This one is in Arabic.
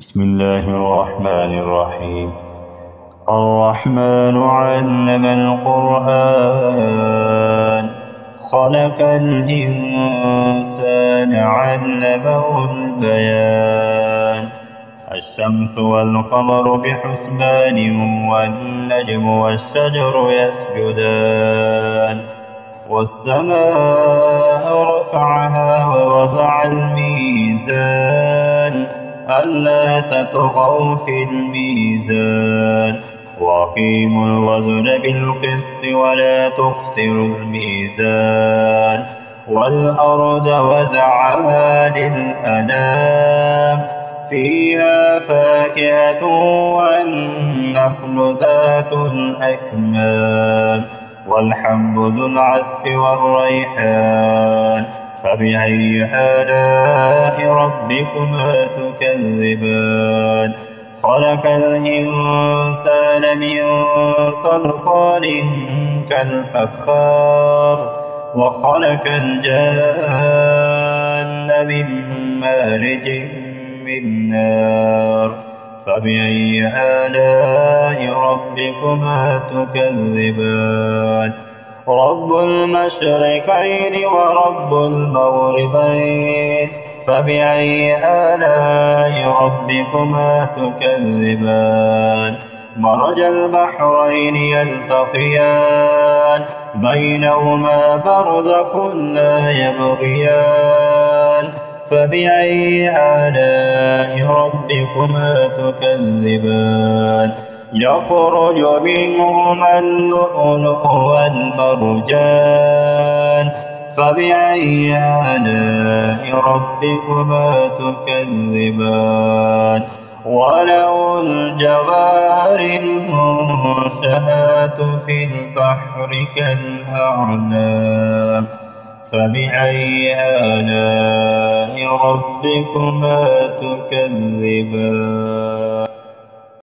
بسم الله الرحمن الرحيم. الرحمن علم القرآن خلق الإنسان علمه البيان. الشمس والقمر بحسبان والنجم والشجر يسجدان والسماء رفعها ووضع الميزان ألا تطغوا في الميزان وأقيموا الوزن بالقسط ولا تخسروا الميزان والأرض وزعها للأنام فيها فاكهة والنخل ذات الأكمام والحب ذو العصف والريحان فبأي آلاء ربكما تكذبان. خلق الإنسان من صلصال كالفخار وخلق الجان من مارج من نار فبأي آلاء ربكما تكذبان. رب المشرقين ورب المغربين فبأي آلاء ربكما تكذبان. مرج البحرين يلتقيان بينهما برزخ لا يبغيان فبأي آلاء ربكما تكذبان. يخرج منهما اللؤلؤ والمرجان فبأي آلاء ربكما تكذبان. وله الجوار المنشآت في البحر كالأعلام فبأي آلاء ربكما تكذبان.